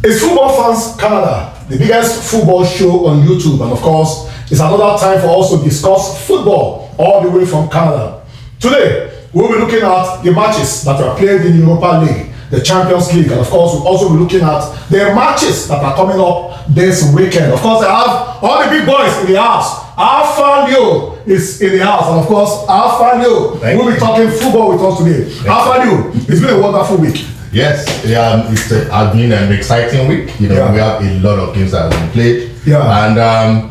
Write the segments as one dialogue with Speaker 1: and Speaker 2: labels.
Speaker 1: It's Football Fans Canada, the biggest football show on YouTube, and of course, it's another time for us to discuss football all the way from Canada. Today, we'll be looking at the matches that are played in the Europa League, the Champions League, and of course, we'll also be looking at the matches that are coming up this weekend. Of course, I have all the big boys in the house. Alpha Leo is in the house, and of course, Alpha Leo will be talking football with us today. Alpha Leo, it's been a wonderful week.
Speaker 2: Yes, it's has been an exciting week. We have a lot of games that have been played. And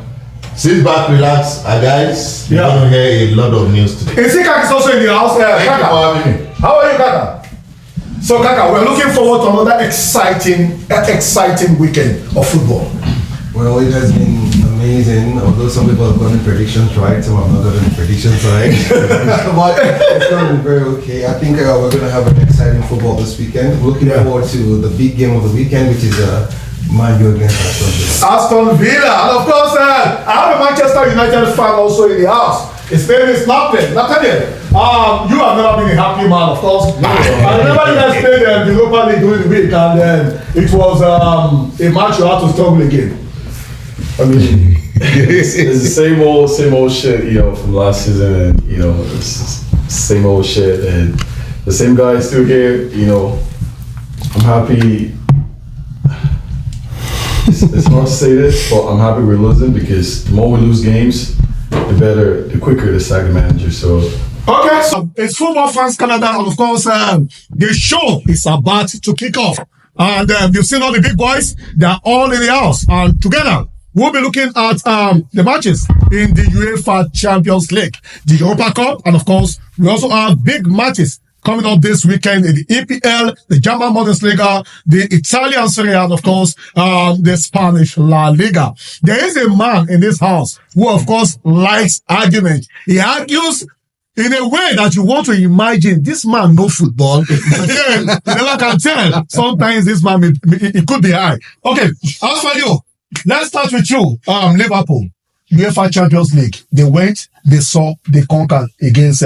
Speaker 2: sit back, relax, guys. You're going to hear a lot of news today.
Speaker 1: Kaka is also in the house.
Speaker 2: Thank you for having me.
Speaker 1: How are you, Kaka? So, Kaka, we're looking forward to another exciting weekend of football.
Speaker 3: Well, it has been amazing. Although some people have gotten predictions right, some have not gotten predictions right. But it's going to be very okay. I think we're going to have an exciting football this weekend. Looking forward to the big game of the weekend, which is Man U against Aston Villa.
Speaker 1: Aston Villa. And of course, I have a Manchester United fan also in the house. His name is Nathaniel. You have never been a happy man, of course. I remember you guys played the Europa League during the week, and it was a match you had to struggle again.
Speaker 4: I mean, it's the same old shit, from last season, and it's same old shit, and the same guy is still here. I'm happy. It's hard to say this, but I'm happy we're losing, because the more we lose games, the quicker the sack the manager. So.
Speaker 1: Okay, so it's Football Fans Canada, and of course, the show is about to kick off, and you've seen all the big boys; they're all in the house, and together. We'll be looking at the matches in the UEFA Champions League, the Europa Cup, and of course, we also have big matches coming up this weekend in the EPL, the German Bundesliga, the Italian Serie A, and of course, the Spanish La Liga. There is a man in this house who, of course, likes argument. He argues in a way that you want to imagine this man knows football. Again, you never can tell. Sometimes this man, it could be high. Okay, as for you, let's start with you. Liverpool, UEFA Champions League. They went, they saw, they conquered against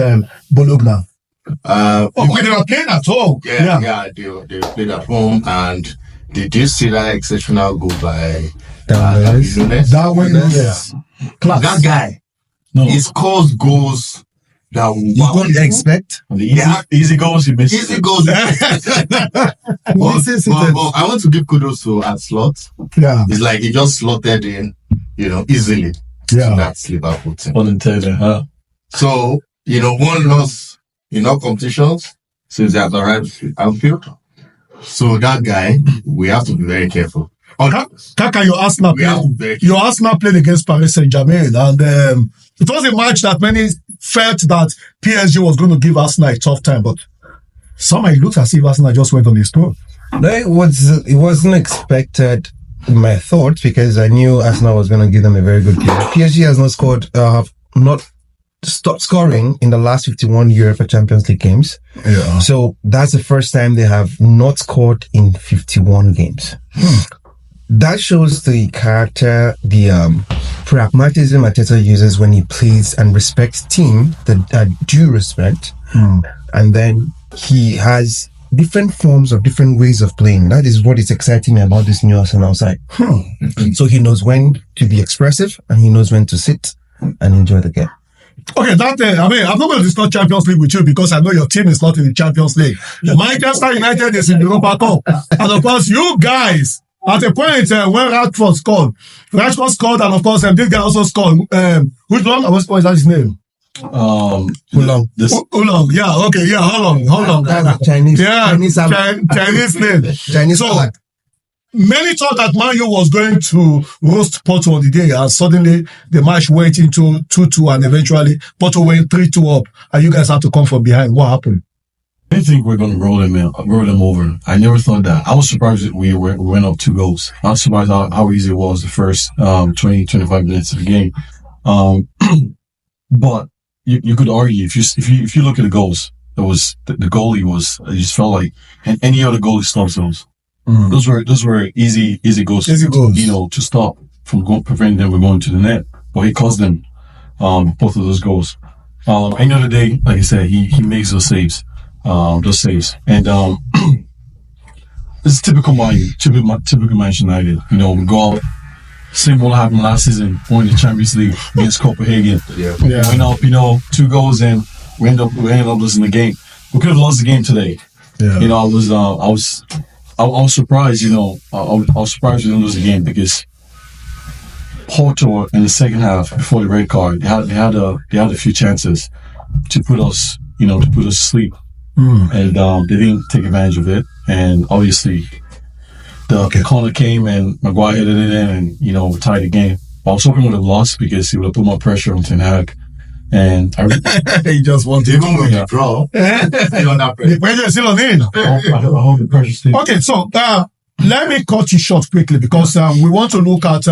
Speaker 1: Bologna. They were playing at home.
Speaker 2: They played at home, and did you see that exceptional goal by
Speaker 1: Darwin Núñez? Class.
Speaker 2: That guy, he scores goals that
Speaker 5: you don't expect.
Speaker 4: Easy goals, you miss.
Speaker 2: Easy goals. But I want to give kudos to Slot. It's like he just slotted in, easily. To that Liverpool team.
Speaker 4: Unintended, huh?
Speaker 2: So, one loss in all competitions since they have arrived at Anfield. So that guy, we have to be very careful.
Speaker 1: Kaka, your Arsenal played against Paris Saint-Germain, and it was a match that many felt that PSG was going to give Arsenal a tough time, but somehow it looked as if Arsenal just went on his tour.
Speaker 5: No, it wasn't expected in my thoughts, because I knew Arsenal was going to give them a very good game. PSG has not scored, have not stopped scoring in the last 51 UEFA Champions League games.
Speaker 1: Yeah.
Speaker 5: So that's the first time they have not scored in 51 games. That shows the character, the pragmatism Arteta uses when he plays and respects team that due respect. And then he has different forms of different ways of playing. That is what is exciting me about this new Arsenal side. So he knows when to be expressive, and he knows when to sit and enjoy the game.
Speaker 1: Okay, I'm not going to discuss Champions League with you, because I know your team is not in the Champions League. Manchester United is in the Europa Cup. And of course, you guys, at a point when Rashford scored, and of course, this guy also scored. Which one? What is that his name?
Speaker 5: Oolong.
Speaker 1: Oolong. Yeah. Okay. Yeah. Hold on.
Speaker 5: Chinese.
Speaker 1: Yeah. Chinese name.
Speaker 5: Chinese.
Speaker 1: So, many thought that Man U was going to roast Porto on the day, and suddenly the match went into 2-2, and eventually Porto went 3-2 up, and you guys had to come from behind. What happened?
Speaker 4: I didn't think we were going to roll them over. I never thought that. I was surprised that we went up 2 goals. I was surprised how easy it was the first 20-25 minutes of the game. But you could argue, if you look at the goals, the goalie was, it just felt like any other goalie stops those. Those were easy goals.
Speaker 1: Easy goals.
Speaker 4: To stop from preventing them from going to the net. But he caused them both of those goals. End of the day, like I said, he makes those saves. And
Speaker 6: It's typical Manchester United. You know, we go out. Same what happened last season, going to the Champions League against Copenhagen. We went up, 2 goals in. We ended up losing the game. We could have lost the game today.
Speaker 1: Yeah.
Speaker 6: I was surprised. I was surprised we didn't lose the game because Porto in the second half before the red card, they had a few chances to put us to sleep, and they didn't take advantage of it. And obviously, the corner came and Maguire hit it in, and we tied the game. I was hoping we would have lost because he would have put more pressure on Ten Hag. And
Speaker 1: he just wanted
Speaker 2: even with the draw.
Speaker 1: The pressure is still on him.
Speaker 6: I hope the pressure stays.
Speaker 1: Okay, so let me cut you short quickly because we want to look at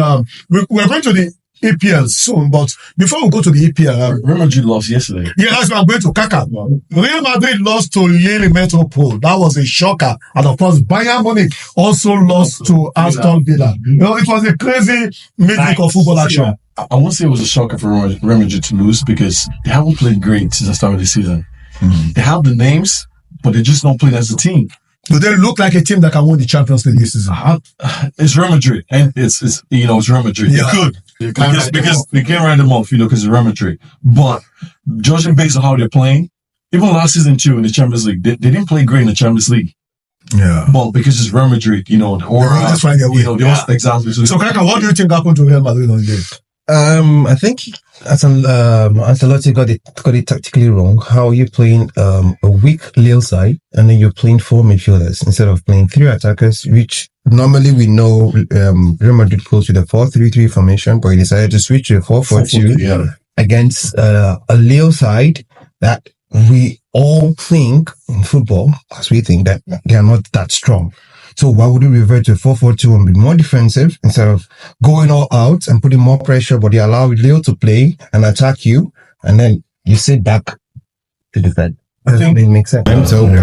Speaker 1: we're going to the EPL soon, but before we go to the EPL,
Speaker 6: Real Madrid lost yesterday.
Speaker 1: Yeah, that's why I'm going to Kaka. Real Madrid lost to Lille Metropole. That was a shocker. And of course, Bayern Munich also lost to Aston Villa. It was a crazy midweek of football action.
Speaker 6: I won't say it was a shocker for Real Madrid to lose because they haven't played great since the start of the season. They have the names, but they just don't play as a team.
Speaker 1: Do they look like a team that can win the Champions League this season?
Speaker 6: It's Real Madrid, and it's Real Madrid.
Speaker 1: Yeah.
Speaker 6: They could because they can't write them off, because it's Real Madrid. But judging based on how they're playing, even last season too in the Champions League, they didn't play great in the Champions League.
Speaker 1: Yeah.
Speaker 6: But because it's Real Madrid, the aura,
Speaker 1: that's why they're winning.
Speaker 6: Exactly.
Speaker 1: So Kaka, what do you think happened to Real Madrid on the day?
Speaker 5: I think Ancelotti got it tactically wrong. How you playing a weak Lille side and then you're playing 4 midfielders instead of playing 3 attackers, which normally we know Real Madrid goes with a 4-3-3 formation, but he decided to switch to a 4-4-2 against a Lille side that we all think in football, as we think that they are not that strong. So why would we revert to a 4-4-2 and be more defensive instead of going all out and putting more pressure, but they allow Lille to play and attack you, and then you sit back to defend? I think it makes sense. So,
Speaker 2: What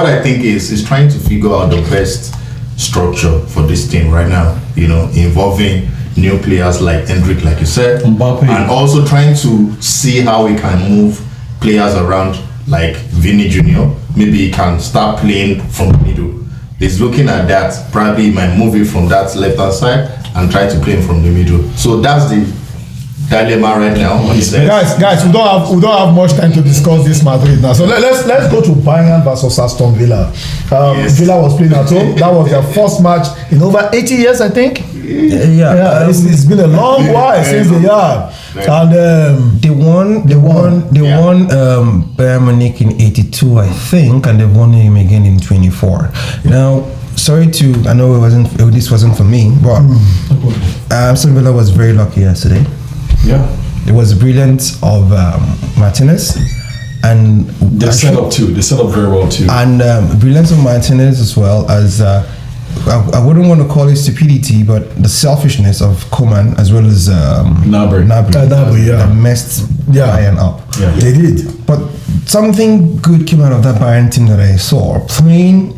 Speaker 2: I think is trying to figure out the best structure for this team right now, involving new players like Endrick, like you said,
Speaker 6: Mbappe,
Speaker 2: and also trying to see how we can move players around like Vinny Jr. Maybe he can start playing from the middle. He's looking at that, probably might move it from that left hand side and try to play him from the middle. So that's the dilemma right now.
Speaker 1: Guys, we don't have much time to discuss this Madrid now. So let's go to Bayern versus Aston Villa. Villa was playing at home. That was their first match in over 80 years, I think. It's been a long while since they are. And
Speaker 5: they won Bayern Munich in 82, I think, and they won him again in 24. Now, I know this wasn't for me, but Aston Villa was very lucky yesterday.
Speaker 6: Yeah,
Speaker 5: it was brilliant of Martinez, and
Speaker 6: they set up too. They set up very well too,
Speaker 5: and brilliance of Martinez as well as I wouldn't want to call it stupidity, but the selfishness of Koeman as well as
Speaker 6: Gnabry
Speaker 5: that messed Bayern up.
Speaker 6: Yeah,
Speaker 5: they did. But something good came out of that Bayern team that I saw. Playing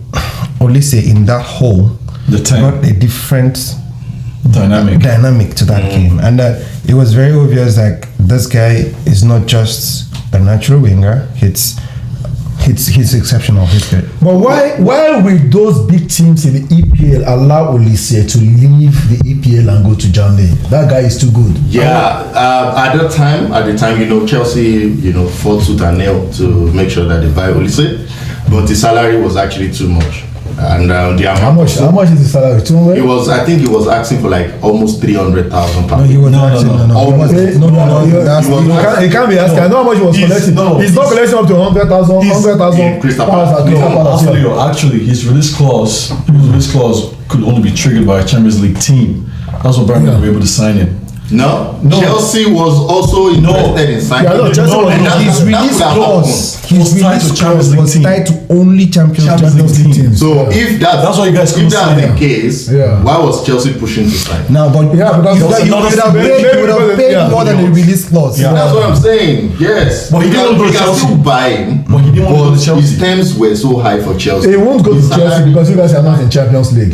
Speaker 5: Olise in that hole, got a different dynamic to that game, and it was very obvious that this guy is not just a natural winger. He's exceptional. He's good.
Speaker 1: But why will those big teams in the EPL allow Olise to leave the EPL and go to Germany? That guy is too good.
Speaker 2: Yeah, at the time, Chelsea, fought tooth and nail to make sure that they buy Olise, but the salary was actually too much. And
Speaker 1: how much is the salary? 200?
Speaker 2: I think he was asking for like almost 300,000 pounds.
Speaker 1: No, he was he can't be asking. I know how much he was collecting. He's not collecting up to 100,000.
Speaker 6: Actually, his release clause could only be triggered by a Champions League team. That's what Bayern were able to sign him.
Speaker 2: No, Chelsea was also interested in signing.
Speaker 5: His release clause was tied to only Champions League teams.
Speaker 2: So if that's
Speaker 6: why you guys
Speaker 2: if that's the case, why was Chelsea pushing to sign?
Speaker 5: Now, but because you would have paid more than the release clause.
Speaker 2: Yeah. That's what I'm saying. Yes,
Speaker 6: but he didn't go to Chelsea.
Speaker 2: Still buy him,
Speaker 6: but he didn't want to go to Chelsea.
Speaker 2: His terms were so high for Chelsea.
Speaker 1: He won't go to Chelsea because you guys are not in Champions League.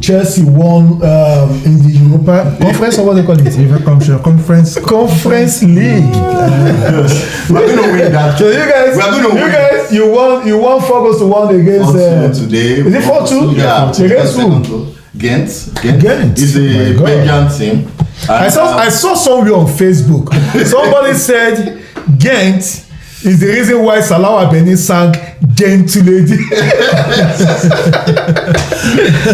Speaker 1: Chelsea won in the Europa Conference or what they call it? Conference League.
Speaker 2: We're gonna win that.
Speaker 1: So you guys, you won 4 goals to 1 against.
Speaker 2: 4-2 today.
Speaker 1: Is it 4-2?
Speaker 2: Yeah.
Speaker 1: Against who?
Speaker 2: Ghent.
Speaker 1: Ghent.
Speaker 2: It's a
Speaker 1: My God.
Speaker 2: Belgian team.
Speaker 1: I saw somewhere on Facebook. Somebody said Ghent is the reason why Salah Benin sang Gentle Lady.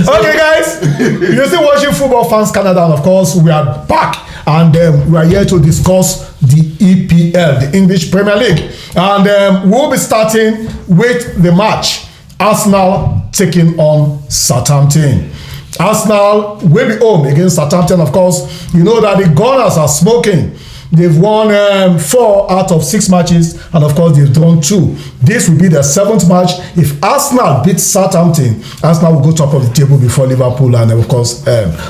Speaker 1: Okay, guys, you're still watching Football Fans Canada, and of course, we are back, and we are here to discuss the EPL, the English Premier League, and we'll be starting with the match. Arsenal taking on Southampton. Arsenal will be home against Southampton. Of course, you know that the Gunners are smoking. They've won 4 out of 6 matches, and of course, they've drawn 2. This will be their 7th match. If Arsenal beats Southampton, Arsenal will go top of the table before Liverpool and, of course,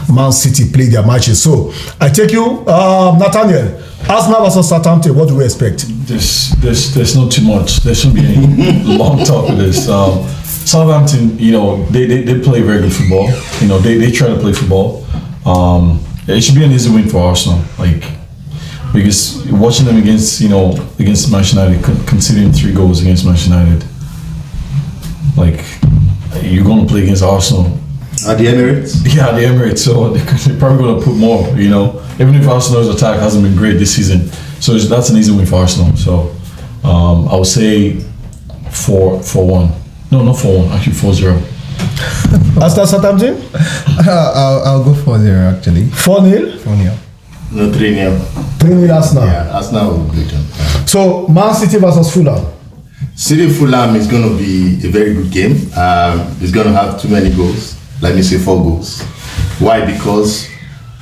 Speaker 1: Man City play their matches. So, I take you, Nathaniel, Arsenal versus Southampton, what do we expect?
Speaker 6: There's not too much. There shouldn't be any long talk with this. Southampton, you know, they play very good football. You know, they try to play football. It should be an easy win for Arsenal. Because watching them against Manchester United, conceding 3 goals against Manchester United, you're going to play against Arsenal.
Speaker 2: At the Emirates?
Speaker 6: Yeah, the Emirates. So they're probably going to put more, even if Arsenal's attack hasn't been great this season. So that's an easy win for Arsenal. So I would say 4-1. No, not 4-1, actually 4-0.
Speaker 1: Arsenal Southampton?
Speaker 5: I'll go 4-0 actually.
Speaker 1: 4-0?
Speaker 5: 4-0.
Speaker 2: No, 3-0.
Speaker 1: 3-0 Arsenal.
Speaker 2: Yeah, Arsenal will beat them.
Speaker 1: So, Man City versus Fulham.
Speaker 2: City Fulham is going to be a very good game. It's going to have too many goals. Let me say 4 goals. Why? Because,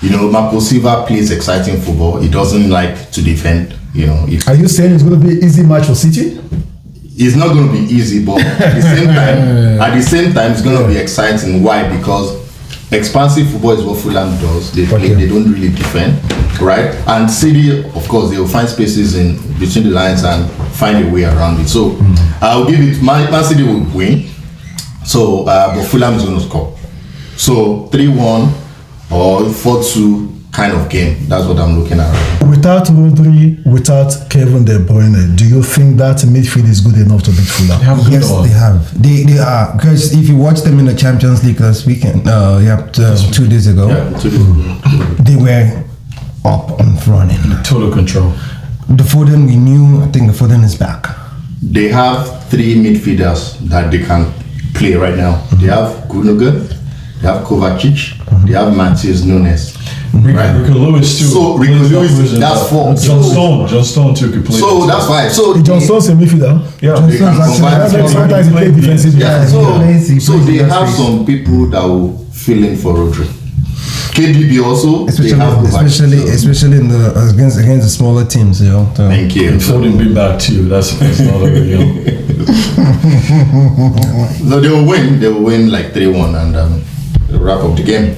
Speaker 2: Marco Silva plays exciting football. He doesn't like to defend.
Speaker 1: Are you saying it's going to be an easy match for City?
Speaker 2: It's not going to be easy, but at the same time, it's going to be exciting. Why? Because expansive football is what Fulham does. They play, they don't really defend, right? And City, of course, they will find spaces in between the lines and find a way around it. So I'll give it. Man City will win. So, but Fulham is going to score. So 3-1 or 4-2 kind of game. That's what I'm looking at.
Speaker 1: Without Rodri, without Kevin De Bruyne, do you think that midfield is good enough to beat Fulham?
Speaker 5: Yes, they have. They are. Because if you watch them in the Champions League last weekend, 2 days ago, they were up and running.
Speaker 6: Total control.
Speaker 1: The Foden we knew, I think the Foden is back.
Speaker 2: They have 3 midfielders that they can play right now. They have Gundogan, they have Kovacic, they have Matheus Nunes.
Speaker 6: Rico Lewis too.
Speaker 2: So Rico Lewis, that's 4.
Speaker 6: John Stone too could play.
Speaker 2: So that's fine. So
Speaker 1: John Stone's a midfielder.
Speaker 6: Yeah,
Speaker 2: they can combine.
Speaker 1: Sometimes he plays defensive.
Speaker 2: Yeah, so they have some people that will fill in for Rodri. KDB also,
Speaker 5: especially in the against the smaller teams,
Speaker 2: Thank you.
Speaker 6: And Foden be back too. That's another
Speaker 2: So they will win like 3-1 and they'll wrap up the game.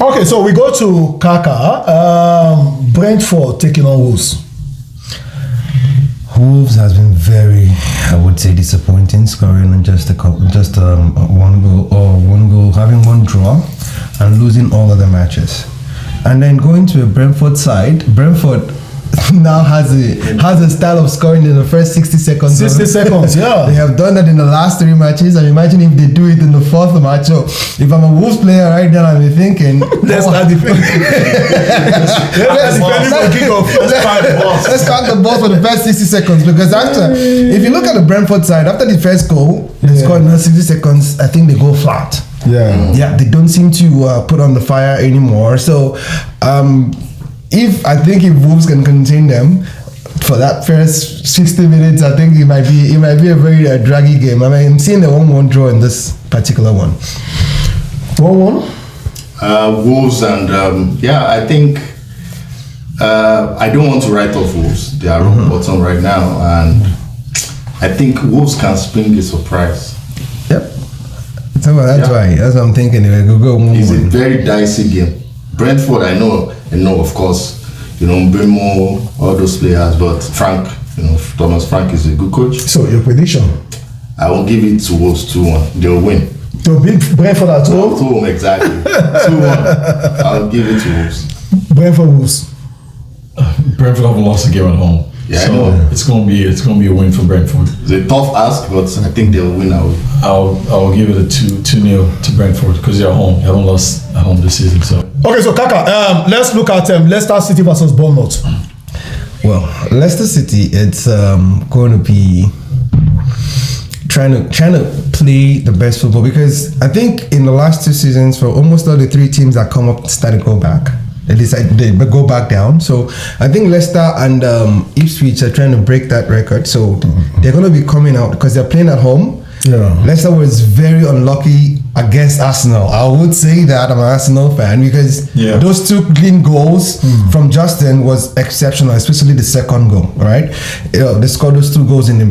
Speaker 1: Okay, so we go to Kaka. Brentford taking on Wolves.
Speaker 5: Wolves has been very, I would say, disappointing, scoring just one goal, having 1 draw, and losing all other matches, and then going to a Brentford side. Brentford now has a style of scoring in the first 60 seconds.
Speaker 1: 60 seconds, yeah.
Speaker 5: They have done that in the last 3 matches, and imagine if they do it in the 4th match. So if I'm a Wolves player right now, I'm thinking,
Speaker 1: let's start defending.
Speaker 5: Let's count the ball for the first 60 seconds, because if you look at the Brentford side, after the first goal, they scored in 60 seconds, I think they go flat. Yeah, they don't seem to put on the fire anymore. So if Wolves can contain them for that first 60 minutes, I think it might be a very draggy game. I mean, I'm seeing the 1-1 draw in this particular one.
Speaker 1: 1-1?
Speaker 2: Wolves and I think I don't want to write off Wolves. They are rock bottom right now, and I think Wolves can spring a surprise.
Speaker 5: Yep. So that's why I'm thinking go 1-1.
Speaker 2: It's a very dicey game. Brentford, I know, of course, Mbemo, all those players, but Frank, Thomas Frank is a good coach.
Speaker 1: So your prediction?
Speaker 2: I will give it to Wolves 2-1. They'll win.
Speaker 1: To beat Brentford at home.
Speaker 2: home, exactly. 2-1. I'll give it to Wolves.
Speaker 1: Brentford Wolves.
Speaker 6: Brentford haven't lost a game at home.
Speaker 2: Yeah, I
Speaker 6: so
Speaker 2: know.
Speaker 6: it's gonna be a win for Brentford.
Speaker 2: It's a tough ask, but I think they'll win out.
Speaker 6: I'll give it a 2-0 to Brentford because they're at home. They haven't lost at home this season. So
Speaker 1: Okay, so Kaka, let's look at Leicester City versus Bournemouth.
Speaker 5: Well, Leicester City, it's going to be trying to play the best football, because I think in the last 2 seasons, for almost all the 3 teams that come up started to go back. They decide they go back down. So I think Leicester and Ipswich are trying to break that record. So they're going to be coming out because they're playing at home.
Speaker 1: Yeah.
Speaker 5: Leicester was very unlucky against Arsenal. I would say that I'm an Arsenal fan, because those 2 clean goals from Justin was exceptional, especially the second goal. Right, they scored those 2 goals in a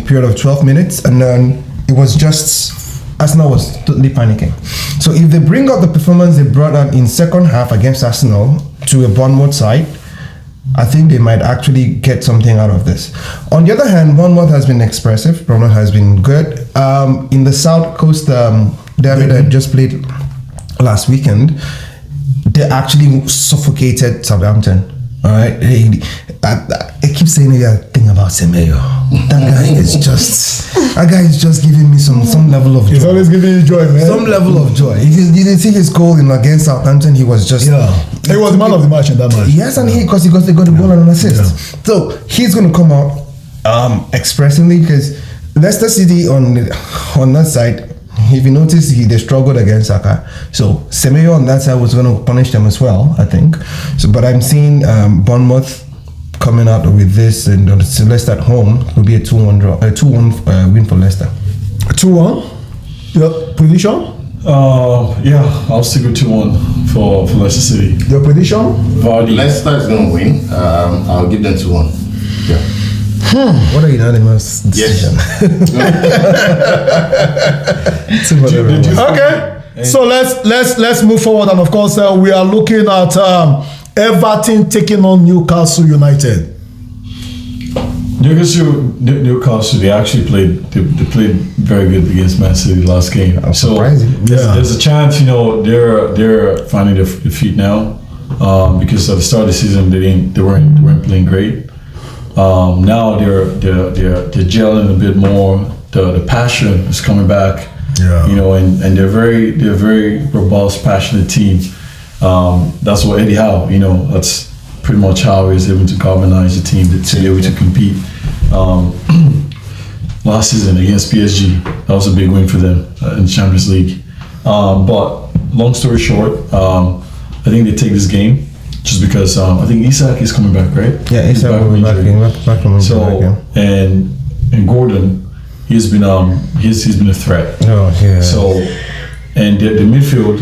Speaker 5: period of 12 minutes, and then it was just Arsenal was totally panicking. So if they bring out the performance they brought out in second half against Arsenal to a Bournemouth side, I think they might actually get something out of this. On the other hand, Bournemouth has been expressive. Bournemouth has been good. In the South Coast derby that just played last weekend, they actually suffocated Southampton. All right, I keep saying that thing about Semedo. That guy is just giving me some level of joy.
Speaker 1: He's always giving you joy, man.
Speaker 5: Some level of joy. If you didn't see his goal against Southampton, he was just
Speaker 1: He was the man of the match in that match.
Speaker 5: Yes, and because he got the goal and an assist.
Speaker 1: Yeah.
Speaker 5: So he's going to come out expressively, because Leicester City on that side, if you notice, they struggled against Saka. So Semedo on that side was going to punish them as well, I think. So, but I'm seeing Bournemouth coming out with this, and Leicester at home will be a 2-1 draw, a 2-1 win for Leicester.
Speaker 1: 2-1. Your prediction?
Speaker 6: I'll stick with 2-1 for Leicester City.
Speaker 1: Your prediction?
Speaker 6: Vardy.
Speaker 2: Leicester is going to win. I'll give them 2-1. Yeah.
Speaker 5: What a unanimous decision.
Speaker 1: Okay. So let's move forward, and of course we are looking at Everton taking on Newcastle United.
Speaker 6: Newcastle, they actually played very good against Man City last game. So
Speaker 5: surprising.
Speaker 6: there's a chance, they're finding their feet now, because at the start of the season they weren't playing great. Now they're gelling a bit more. The passion is coming back.
Speaker 1: Yeah.
Speaker 6: And they're very robust, passionate team. That's what Eddie Howe, that's pretty much how he's able to galvanize the team to be able to compete. Last season against PSG, that was a big win for them in the Champions League. But long story short, I think they take this game just because I think Isak is coming back, right?
Speaker 5: Yeah, Isak will be back from injury.
Speaker 6: So and Gordon, he's been a threat.
Speaker 5: Oh yeah.
Speaker 6: So, and the midfield,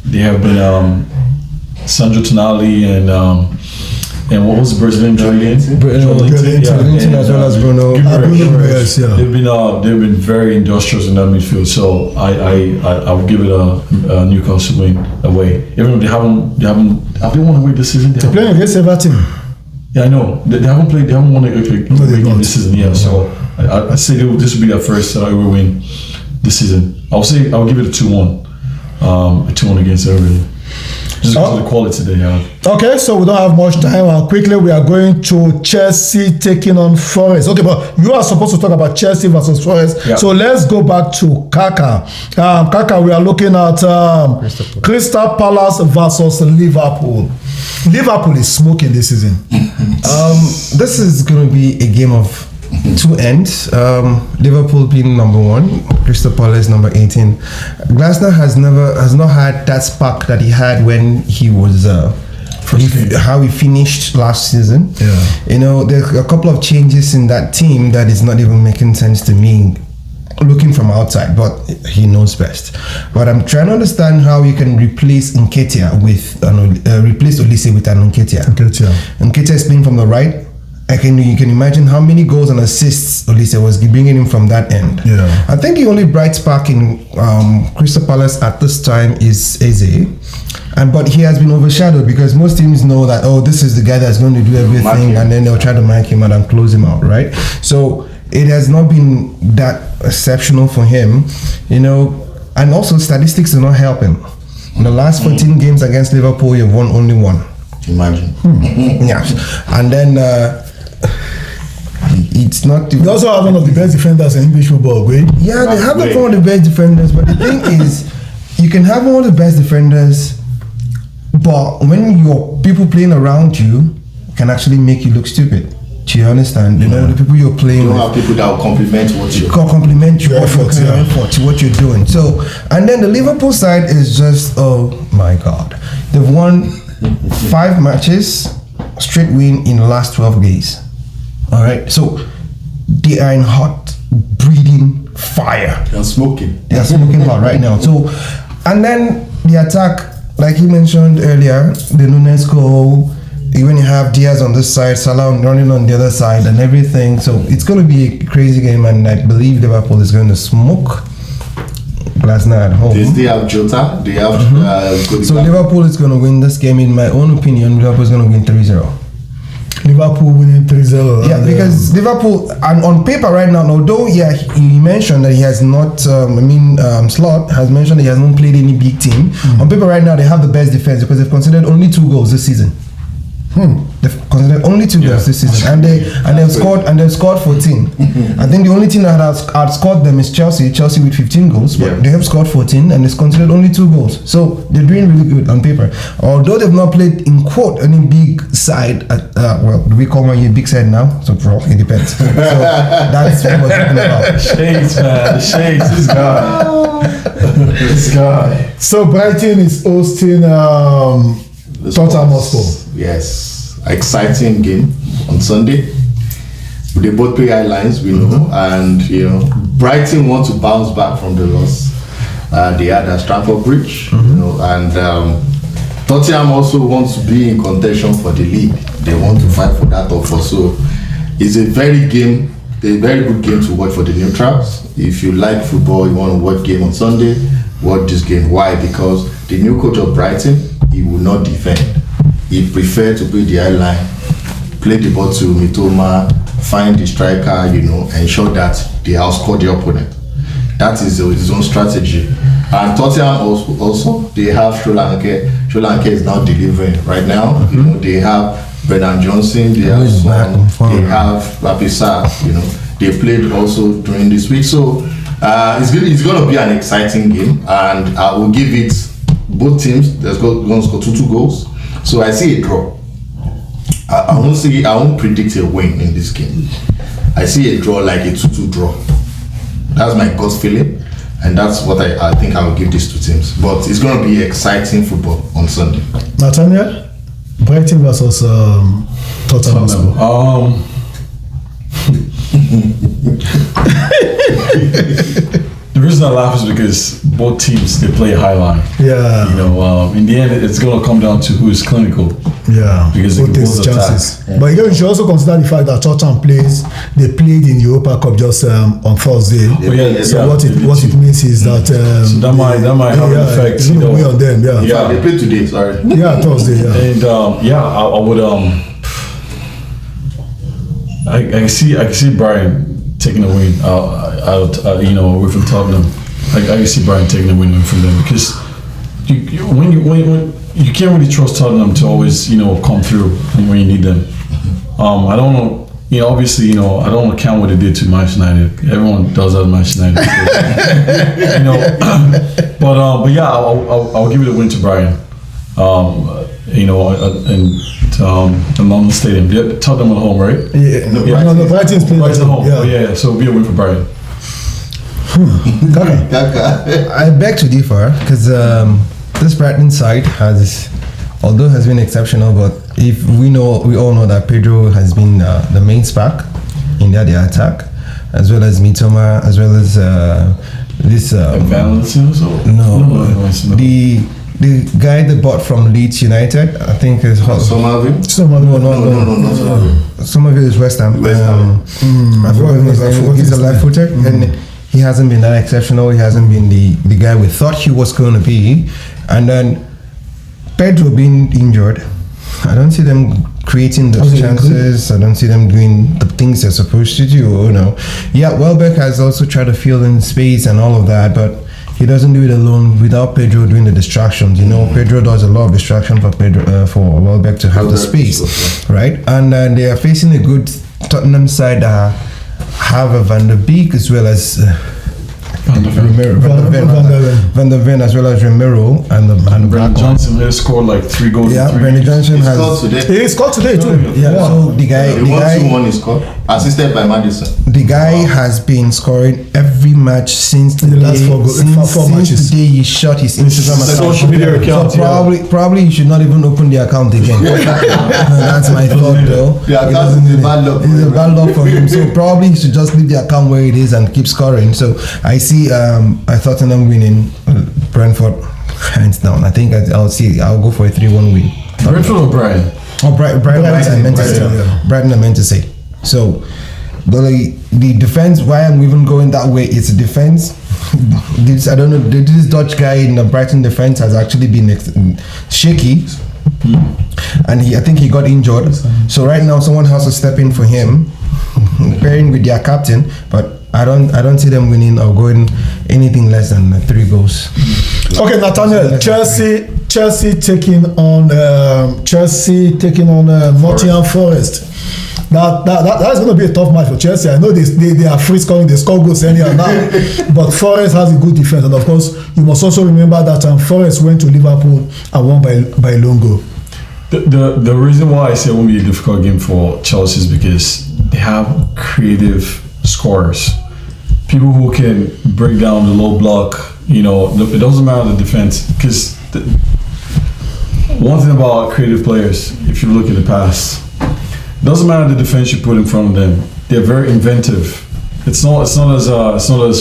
Speaker 6: they have been Sandro Tonali and what was the Brazilian guy again?
Speaker 5: Joelinton, as well as Bruno.
Speaker 1: Yes, yeah.
Speaker 6: They've been very industrious in that midfield. So I would give it a Newcastle win away. Even though have they won away this season?
Speaker 1: They're playing against Everton.
Speaker 6: Yeah, I know. They haven't won a game this season. Yeah, so I say this will be their first away win this season. I'll give it a 2-1. A 2-1 against Everton. Just because of the quality they have.
Speaker 1: Okay, so we don't have much time. Quickly, we are going to Chelsea taking on Forest. Okay, but you are supposed to talk about Chelsea versus Forest. Yeah. So let's go back to Kaka. Kaka, we are looking at Crystal Palace versus Liverpool. Liverpool is smoking this season.
Speaker 5: This is going to be a game of 2 ends. Liverpool being number 1, Crystal Palace number 18. Glasner has not had that spark that he had when he was how he finished last season. Yeah. There are a couple of changes in that team that is not even making sense to me looking from outside, but he knows best. But I'm trying to understand how you can replace Nketiah with replace Olise with an Nketiah. Nketiah is playing from the right. You can imagine how many goals and assists Olise was bringing in from that end.
Speaker 1: Yeah.
Speaker 5: I think the only bright spark in Crystal Palace at this time is Eze. But he has been overshadowed because most teams know that, this is the guy that's going to do everything, and then they'll try to mark him out and close him out, right? So it has not been that exceptional for him, you know, and also statistics do not help him. In the last 14 games against Liverpool, he won only one.
Speaker 2: Imagine.
Speaker 5: Yeah, and then it's not.
Speaker 1: They also have one of the best defenders in English football, right?
Speaker 5: Yeah, they have one of the best defenders, but the thing is, you can have one of the best defenders, but when your people playing around you can actually make you look stupid. Do you understand? You know, the people you're playing
Speaker 2: You don't
Speaker 5: with
Speaker 2: have people that will complement what you
Speaker 5: can complement your
Speaker 1: effort,
Speaker 5: effort, what you're doing. So, and then the Liverpool side is just, oh my God. They've won 5 matches, straight win in the last 12 days. All right, so they are in hot, breathing fire.
Speaker 2: You're smoking.
Speaker 5: They are smoking hot right now. So, and then the attack, like you mentioned earlier, the Nunes goal. When you have Diaz on this side, Salah running on the other side, and everything, so it's going to be a crazy game, and I believe Liverpool is going to smoke last night at home.
Speaker 2: They have Jota. They have
Speaker 5: So Liverpool is going to win this game. In my own opinion, Liverpool is going to win 3-0.
Speaker 1: Liverpool winning 3-0.
Speaker 5: Yeah, because Liverpool, and on paper right now, although he mentioned that he has not, Slot has mentioned that he has not played any big team. On paper right now, they have the best defense because they've considered only 2 goals this season. They've considered only 2 goals this season, and they've scored 14. I think the only team that has outscored them is Chelsea with 15 goals, but they have scored 14 and it's considered only 2 goals. So they're doing really good on paper. Although they've not played in quote any big side. Do we call my big side now? So it depends. So that's what we're talking about.
Speaker 4: Shades, man. The shades. This guy. This guy.
Speaker 1: So Brighton is hosting Tottenham Hotspur.
Speaker 2: Yes, exciting game on Sunday. They both play high lines, we know, and you know Brighton want to bounce back from the loss they had at Stamford Bridge, you know, and Tottenham also wants to be in contention for the league. They want to fight for that offer. So it's a very good game to watch for the neutrals. If you like football, you want to watch game on Sunday, watch this game. Why? Because the new coach of Brighton, he will not defend. He prefer to play the high line, play the ball to Mitoma, find the striker, you know, ensure that they outscore the opponent. That is his own strategy. And Tottenham also they have Sri Lanka. Sri Lanka is now delivering right now. You know, they have Brennan Johnson, they have Son, they have Lapisa, you know. They played also during this week. So it's going to be an exciting game, and I will give it both teams. There's going to score 2 goals. So I see a draw. I won't predict a win in this game. I see a draw, like a 2-2 draw. That's my gut feeling, and that's what I think I will give these 2 teams. But it's going to be exciting football on Sunday.
Speaker 1: Nathaniel, Brighton versus Tottenham.
Speaker 4: The reason I laugh is because both teams, they play high line.
Speaker 1: Yeah.
Speaker 4: You know, in the end, it's going to come down to who is clinical.
Speaker 1: Yeah.
Speaker 4: Because they
Speaker 1: both
Speaker 4: can both
Speaker 1: chances.
Speaker 4: attack.
Speaker 1: But again, you should also consider the fact that Tottenham they played in the Europa Cup just on Thursday. So what it means is that
Speaker 4: so that might have an effect.
Speaker 1: It's going to weigh on them.
Speaker 2: Yeah, they played today. Sorry.
Speaker 1: Yeah, Thursday. Yeah.
Speaker 4: And I would I can see Brian taking a win out away from Tottenham. I can see Brian taking a win away from them because when you can't really trust Tottenham to always come through when you need them. I don't know. Obviously, I don't want to count what they did to Manchester United. Everyone does that to Manchester United. But yeah, I'll give it a win to Brian. The London Stadium. Yeah, Tottenham at home, right?
Speaker 1: Yeah. No, Brighton's playing
Speaker 4: at home. Yeah. Oh, yeah. So it'll be a win for Brian.
Speaker 5: I beg to differ because this Brighton side has been exceptional, but we all know that Pedro has been the main spark in their attack, as well as Mitoma, as well as this. The guy they bought from Leeds United, I think is
Speaker 2: Somerville.
Speaker 5: No. Somerville is West Ham. I forgot his name. He's a left footer, and he hasn't been that exceptional. He hasn't been the guy we thought he was going to be. And then Pedro being injured, I don't see them creating those chances. I don't see them doing the things they're supposed to do. Yeah, Welbeck has also tried to fill in space and all of that, but he doesn't do it alone without Pedro doing the distractions. Pedro does a lot of distraction for for Welbeck to have the space, right? And they are facing a good Tottenham side that have a Van der Beek as well as Van der Ven as well as Romero and the
Speaker 6: Brennan Johnson has scored like 3 goals.
Speaker 5: Yeah, Brennan Johnson has
Speaker 1: scored today too.
Speaker 5: Yeah, so the guy
Speaker 2: 1-2-1 is scored, assisted by Madison.
Speaker 5: The guy has been scoring every match since the
Speaker 1: last
Speaker 5: day,
Speaker 1: 4 matches.
Speaker 5: The day he shot his Instagram account.
Speaker 6: Social media account.
Speaker 5: So probably you should not even open the account again. That's my thought though.
Speaker 2: Yeah, that's a bad luck.
Speaker 5: It's a bad luck for him. So probably he should just leave the account where it is and keep scoring. So I see Tottenham winning Brentford hands down. I think I'll go for a 3-1 win.
Speaker 6: Brentford or Brighton?
Speaker 5: Oh, Brighton, I meant to say. Brighton, I meant to say. So the defense, why I'm even going that way, it's a defense. I don't know, this Dutch guy in the Brighton defense has actually been shaky. And I think he got injured. So right now someone has to step in for him, pairing with their captain, but I don't see them winning or going anything less than 3 goals.
Speaker 1: Okay, Nathaniel, Chelsea taking on Nottingham Forest. That's going to be a tough match for Chelsea. I know they are free scoring, they score goals anyhow now, but Forest has a good defense, and of course you must also remember that Forest went to Liverpool and won by long goal.
Speaker 6: The reason why I say it won't be a difficult game for Chelsea is because they have creative scorers, people who can break down the low block. It doesn't matter the defense, because one thing about creative players, if you look at the past, it doesn't matter the defense you put in front of them. They're very inventive. It's not as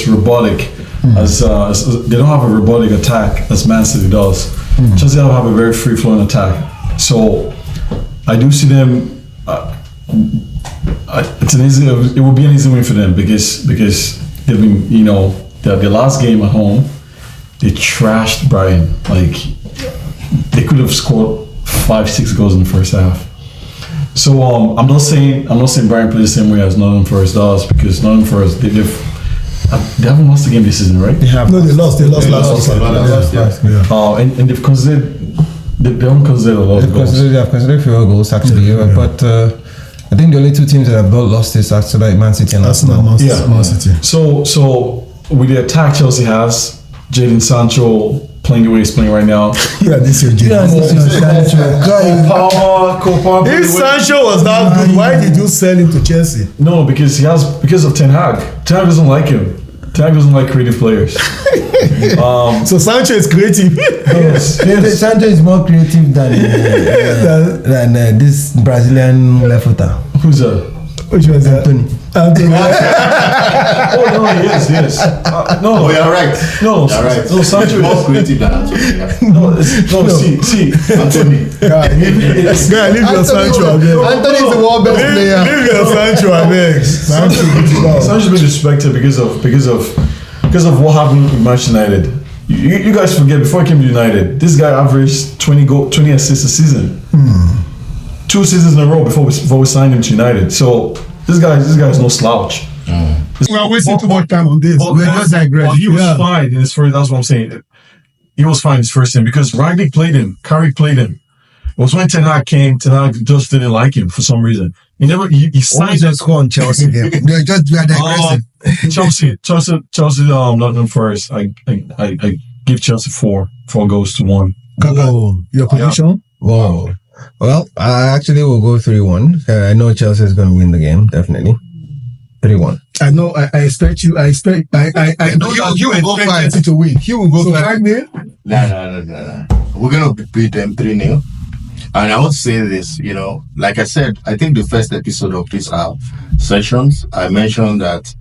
Speaker 6: robotic as they don't have a robotic attack as Man City does. Chelsea have a very free flowing attack. So I do see them. It will be an easy win for them because they've been, their last game at home, they trashed Brighton. Like, they could have scored 5-6 goals in the first half. So I'm not saying Brighton plays the same way as Nottingham Forest does, because Nottingham Forest they haven't lost a game this season, right?
Speaker 1: They lost last season.
Speaker 6: And they've considered. They haven't considered a lot of goals.
Speaker 5: They have considered fewer goals actually, but I think the only 2 teams that have not lost is actually Man City and Arsenal.
Speaker 1: Man City.
Speaker 6: So with the attack Chelsea has, Jadon Sancho playing the way he's playing right now.
Speaker 1: This is Sancho. If Sancho was that good, why did you sell him to Chelsea?
Speaker 6: No, because of Ten Hag. Ten Hag doesn't like him. Ten Hag doesn't like creative players.
Speaker 1: So Sancho is creative.
Speaker 6: Yes.
Speaker 5: Sancho is more creative than this Brazilian left footer.
Speaker 6: Who's that?
Speaker 1: Which was
Speaker 5: Anthony.
Speaker 6: Oh no, yes. No,
Speaker 2: you're right.
Speaker 6: No,
Speaker 2: right.
Speaker 6: No, Sancho
Speaker 2: is more creative than Anthony.
Speaker 6: See,
Speaker 2: Anthony.
Speaker 1: Leave your Sancho.
Speaker 2: Anthony is the world best player.
Speaker 1: Leave your Sancho, I beg.
Speaker 6: Sancho's been disrespected because of what happened with Manchester United. You guys forget, before he came to United, this guy averaged 20 assists a season. 2 seasons in a row before we signed him to United. So this guy is no slouch.
Speaker 1: We are wasting too much time on this.
Speaker 6: We're just digressing. He was fine in his first. That's what I'm saying. He was fine in his first game because Rangnick played him. Carrick played him. It was when Ten Hag came. Ten Hag just didn't like him for some reason. He signed
Speaker 5: just score on Chelsea game. We are digressing.
Speaker 6: Chelsea, Nottingham Forest. I give Chelsea 4 goals to 1.
Speaker 1: Your prediction?
Speaker 5: Wow. Well, I actually will go 3-1. I know Chelsea is going to win the game, definitely. 3-1.
Speaker 1: I know. I expect you. I know
Speaker 2: you will go 5
Speaker 1: to win.
Speaker 2: He will go 5.
Speaker 1: 5-0.
Speaker 2: No. We're gonna beat them 3-0. And I want to say this, like I said, I think the first episode of this sessions, I mentioned that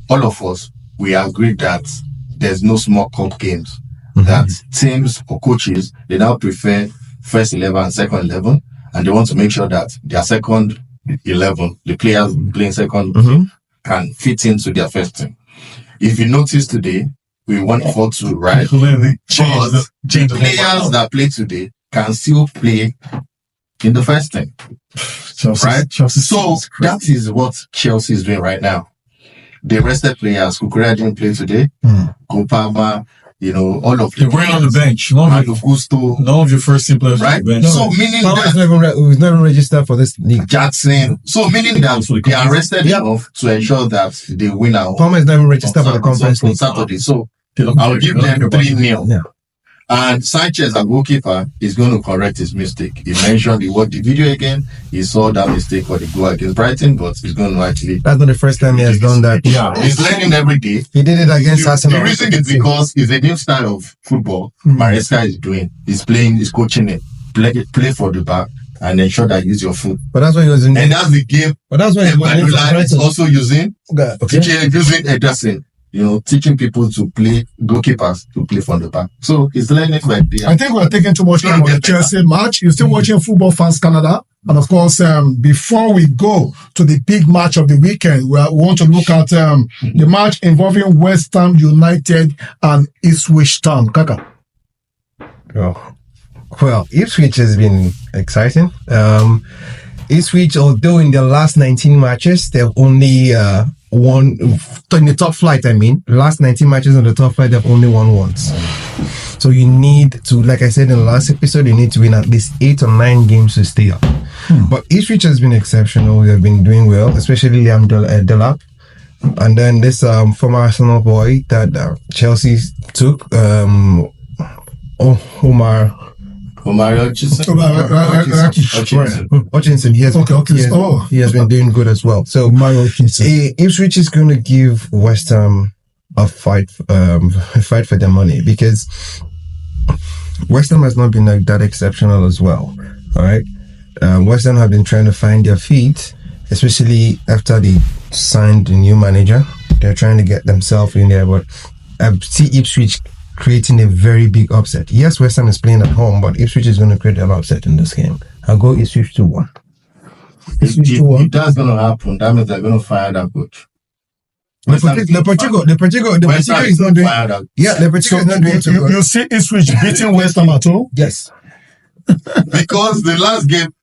Speaker 2: all of us, we agreed that there's no small cup games. That teams or coaches, they now prefer first 11 and second 11, and they want to make sure that their second 11, the players playing second, can fit into their first team. If you notice today, we won 4-2, right? But the players that play today can still play in the first team.
Speaker 6: Chelsea,
Speaker 2: Right?
Speaker 6: Chelsea.
Speaker 2: So that is what Chelsea is doing right now. They rested players. Kukurea didn't play today. Kopama, all of
Speaker 6: They weren't on the bench. None of your first team players
Speaker 2: right?
Speaker 6: on the bench.
Speaker 2: So meaning
Speaker 5: Palmer's
Speaker 2: that
Speaker 5: was never registered for this league.
Speaker 2: Jackson. So meaning that they are rested enough to ensure that they win out.
Speaker 5: Palmer is never registered for the conference
Speaker 2: on
Speaker 5: league.
Speaker 2: Saturday. So
Speaker 6: They don't
Speaker 2: I'll
Speaker 6: care.
Speaker 2: give
Speaker 6: They don't
Speaker 2: them
Speaker 6: care about
Speaker 2: 3-0.
Speaker 5: Yeah.
Speaker 2: And Sanchez, a goalkeeper, is going to correct his mistake. He mentioned he watched the video again. He saw that mistake for the goal against Brighton, but he's going to actually.
Speaker 5: That's not the first time he has done that.
Speaker 6: Yeah.
Speaker 2: He's learning every day.
Speaker 5: He did it against Arsenal.
Speaker 2: The reason is because it's a new style of football Maresca is doing. He's coaching it. Play for the back and ensure that you use your foot.
Speaker 5: But that's what he was in.
Speaker 2: And that's the game
Speaker 5: But that's what he was in.
Speaker 2: Manuela is also using.
Speaker 5: Okay.
Speaker 2: Using Ederson. Teaching people to play, goalkeepers to play from the back. So he's learning by day.
Speaker 1: I think we're taking too much time on the Chelsea match. You're still watching Football Fans Canada. And of course, before we go to the big match of the weekend, we want to look at the match involving West Ham United and Ipswich Town. Kaka.
Speaker 5: Oh. Well, Ipswich has been exciting. Ipswich, although in their last 19 matches, they've only won in the top flight. I mean, the last 19 matches on the top flight, they've only won once. So you need to, like I said in the last episode, you need to win at least 8 or 9 games to stay up. But Ipswich has been exceptional. They've been doing well, especially Liam Delap. And then this former Arsenal boy that Chelsea took, Omar Hutchinson. He has been doing good as well. So Ipswich is going to give West Ham a fight for their money, because West Ham has not been that exceptional as well. All right, West Ham have been trying to find their feet, especially after they signed a new manager. They're trying to get themselves in there, but I see Ipswich creating a very big upset. Yes, West Ham is playing at home, but Ipswich is going to create an upset in this game. I'll go Ipswich 2-1.
Speaker 2: If that's going to happen, that means they're going to fire that coach.
Speaker 5: The Pacheco is not doing. Yeah, the Pacheco is not doing too good.
Speaker 1: You see Ipswich beating West Ham at home?
Speaker 5: Yes.
Speaker 2: Because the last game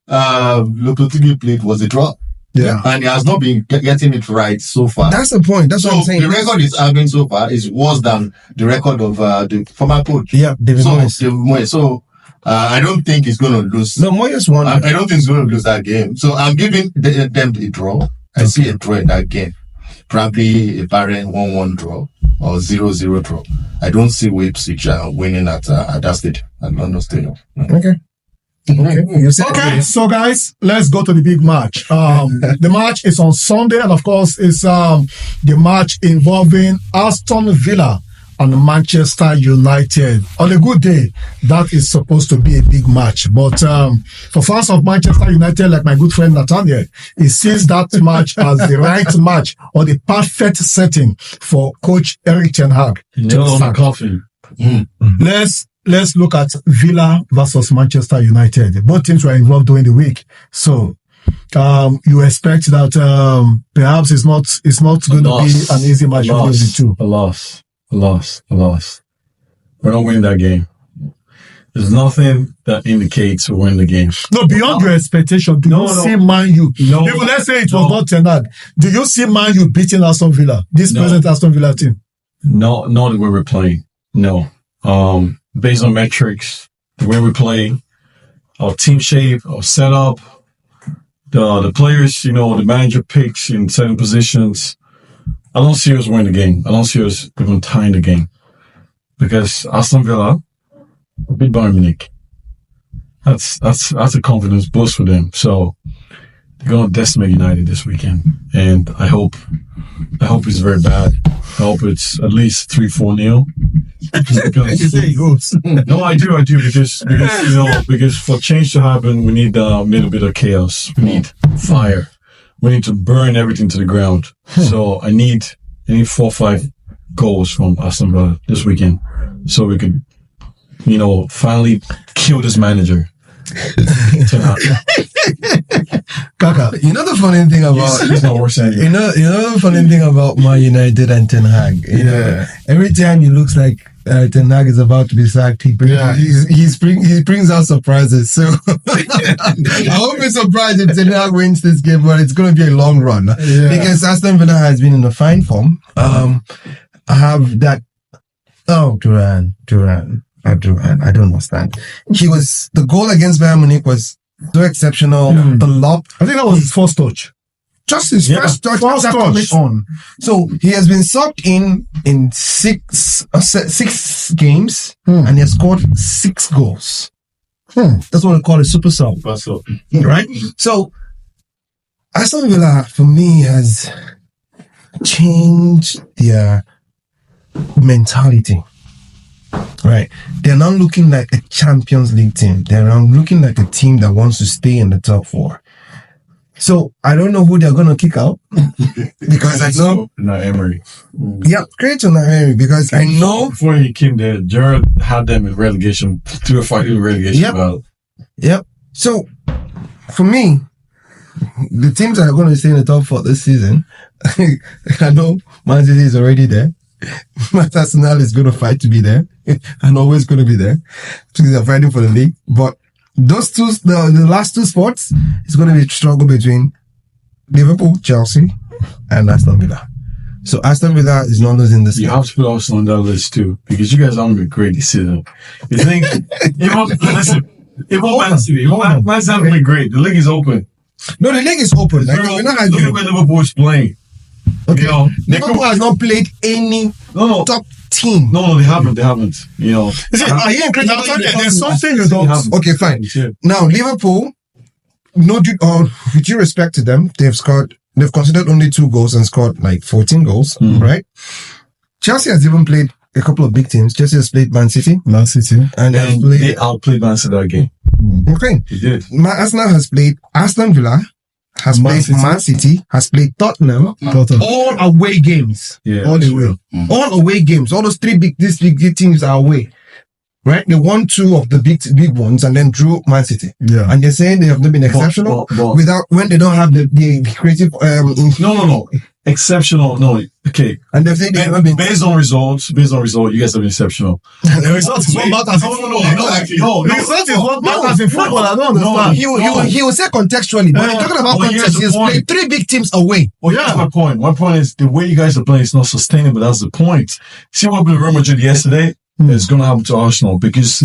Speaker 2: Lopetegui played was a draw.
Speaker 1: Yeah.
Speaker 2: And he has not been getting it right so far.
Speaker 5: That's the point. That's what I'm saying.
Speaker 2: The record he's having so far is worse than the record of the former coach.
Speaker 5: Yeah, David Moyes.
Speaker 2: So I don't think he's going to lose.
Speaker 5: No, Moyes won.
Speaker 2: I don't think he's going to lose that game. So I'm giving them the draw. I see a draw in that game. Probably a barren 1-1 draw or 0-0 draw. I don't see Ipswich winning at that stadium, at London Stadium.
Speaker 5: Okay.
Speaker 1: Okay, so guys, let's go to the big match. The match is on Sunday, and of course, it's the match involving Aston Villa and Manchester United. On a good day, that is supposed to be a big match. But for fans of Manchester United, like my good friend Nathaniel, he sees that match as the right match or the perfect setting for Coach Erik ten Hag. Let's look at Villa versus Manchester United. Both teams were involved during the week. So, you expect that, perhaps it's not going to be an easy match for the two.
Speaker 6: A loss. We're not winning that game. There's nothing that indicates we win the game.
Speaker 1: No, beyond your expectation, do you see Man U?
Speaker 6: No.
Speaker 1: Even let's say it was not ten Hag. Do you see Man U beating Aston Villa? This present Aston Villa team?
Speaker 6: No, not the way we're playing. No. Based on metrics, the way we play, our team shape, our setup, the players, the manager picks in certain positions. I don't see us winning the game. I don't see us even tying the game. Because Aston Villa beat Bayern Munich. That's a confidence boost for them. So they're gonna decimate United this weekend. And I hope it's very bad. I hope it's at least 3-4-0. No, I do because for change to happen, we need a little bit of chaos. We need fire. We need to burn everything to the ground. So I need 4 or 5 goals from Aston Villa this weekend, so we could, finally kill this manager.
Speaker 5: Kaka, the funny thing about
Speaker 6: he's not worse than
Speaker 5: the funny thing about Man United and Ten Hag, every time he looks like Ten Hag is about to be sacked. He brings out surprises. So I won't be surprised if Ten Hag wins this game, but it's going to be a long run because Aston Villa has been in a fine form. I have that. Oh, Duran. I don't understand. The goal against Bayern Munich was so exceptional. The lob.
Speaker 1: I think that was his first touch.
Speaker 5: Just his first touch on. So he has been subbed in six games and he has scored 6 goals. That's what I call a super sub. Right? So Aston Villa for me has changed their mentality. Right. They're not looking like a Champions League team. They're now looking like a team that wants to stay in the top 4. So I don't know who they're going to kick out because I know
Speaker 6: Emery.
Speaker 5: Yeah, great to Emery because I know
Speaker 6: before he came there, Gerrard had them in relegation. 2 or 5 in relegation battle.
Speaker 5: Yep. So for me, the teams that are going to stay in the top 4 this season, I know Man City is already there. Arsenal is going to fight to be there and always going to be there because they're fighting for the league. But those two, the last 2 spots, it's going to be a struggle between Liverpool, Chelsea, and Aston Villa. So Aston Villa is not losing this.
Speaker 6: You have to put Arsenal on that list too because you guys haven't been great this season. You think? It won't Man City. Man City haven't been great. The league is open.
Speaker 5: No, the league is open. Like, we're not
Speaker 6: look at where Liverpool is playing.
Speaker 5: Okay.
Speaker 6: You know,
Speaker 5: Liverpool has not played any top team.
Speaker 6: No, they haven't. You know,
Speaker 1: there's something you don't.
Speaker 5: Okay, fine. Now Liverpool, with due respect to them, they've considered only 2 goals and scored like 14 goals, right? Chelsea has even played a couple of big teams. Chelsea has played Man City, and
Speaker 6: they outplayed Man City that game.
Speaker 5: Okay,
Speaker 6: they did.
Speaker 5: Arsenal has played Aston Villa. Has played Man City, has played Tottenham, all away games.
Speaker 6: Yeah,
Speaker 5: all away. All away games. All those big teams are away. Right? They won 2 of the big ones and then drew Man City. Yeah. And they're saying they have not been exceptional when they don't have the creative,
Speaker 6: No. Exceptional. No. Okay.
Speaker 5: And they're saying they haven't been.
Speaker 6: Based on results, you guys have been exceptional.
Speaker 1: The result is what matters. No. The result is what matters in football. I don't understand.
Speaker 5: He will say contextually, but talking about context, he's played 3 big teams away.
Speaker 6: Well, that's my point. My point is the way you guys are playing is not sustainable. That's the point. See what happened to Real Madrid yesterday? It's going to happen to Arsenal because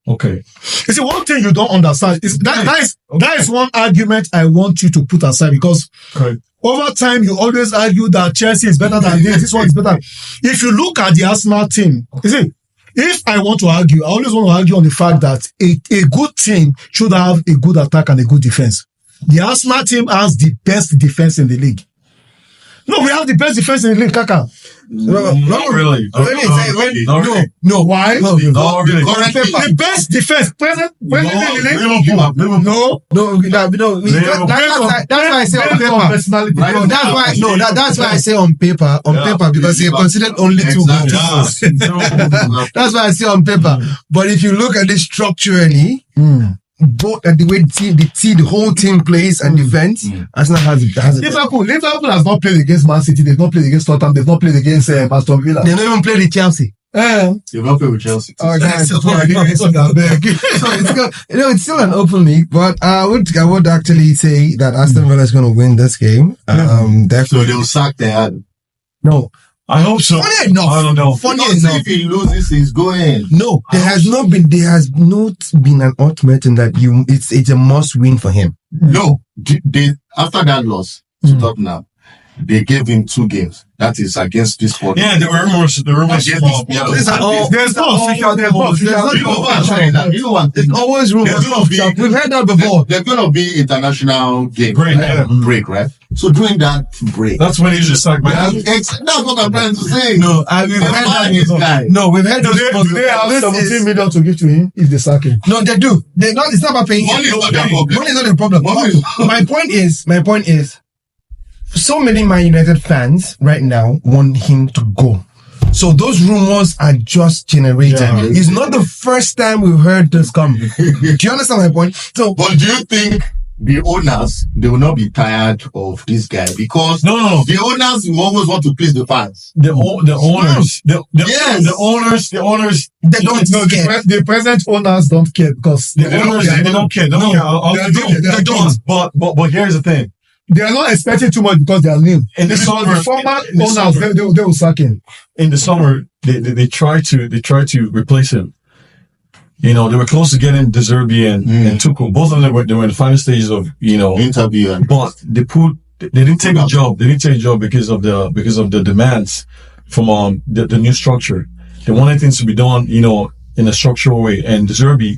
Speaker 6: Okay.
Speaker 1: You see, one thing you don't understand is that is one argument I want you to put aside because over time you always argue that Chelsea is better than this one is better. If you look at the Arsenal team, you see, if I want to argue, I always want to argue on the fact that a good team should have a good attack and a good defense. The Arsenal team has the best defense in the league. No, we have the best defense in the league, Kaka.
Speaker 6: Not really.
Speaker 1: No, why?
Speaker 6: No, really.
Speaker 1: The best defense present in the league.
Speaker 5: That's why I say on paper. That's why I say on paper. Because they considered only 2 goals. That's why I say on paper. But if you look at it structurally, both at the way the whole team plays and defends, Arsenal has
Speaker 1: Liverpool has not played against Man City. They've not played against Tottenham. They've not played against Aston Villa.
Speaker 5: They've not even played with Chelsea.
Speaker 6: They've not played with Chelsea.
Speaker 5: Oh, guys, so it's still an open league, but I would actually say that Aston Villa is going to win this game. Definitely.
Speaker 2: So they'll sack their
Speaker 5: No.
Speaker 6: I hope so.
Speaker 5: Funny enough.
Speaker 6: I don't know.
Speaker 2: If he loses, he's going.
Speaker 5: No, there has not been an ultimatum that it's a must win for him.
Speaker 2: No, after that loss to Tottenham, they gave him 2 games. That is against this one.
Speaker 6: Yeah, there were rumors.
Speaker 2: There's
Speaker 5: always rumors. We've heard that before.
Speaker 2: There's going to be international game break, right? So during that break,
Speaker 6: that's when he just sacked my head.
Speaker 2: That's what I'm trying to say.
Speaker 5: No, we've heard that. No, we've heard that.
Speaker 1: Do they have 17 million to give to him if they sack him?
Speaker 5: No, they do. It's not about paying.
Speaker 2: Money is not their problem.
Speaker 5: Money is not the problem. My point is, so many Man United fans right now want him to go. So those rumors are just generated. Yeah. It's not the first time we've heard this come. Do you understand my point? So,
Speaker 2: but do you think the owners, they will not be tired of this guy because
Speaker 6: No.
Speaker 2: the owners will always want to please the fans.
Speaker 6: The owners,
Speaker 2: Yes.
Speaker 6: the owners,
Speaker 5: They don't
Speaker 1: No,
Speaker 5: care.
Speaker 1: the present owners don't care because
Speaker 6: they don't care. They don't. But here's the thing.
Speaker 1: they are not expecting too much because they are new.
Speaker 6: In the summer,
Speaker 1: The former
Speaker 6: in the
Speaker 1: owners,
Speaker 6: summer-
Speaker 1: they will sack him.
Speaker 6: in the summer, they try to replace him. You know, they were close to getting De Zerbi and Tuchel. Both of them they were in the final stages of,
Speaker 2: Interview and
Speaker 6: but they didn't take a job. They didn't take a job because of the demands from the new structure. They wanted things to be done, in a structural way. And De Zerbi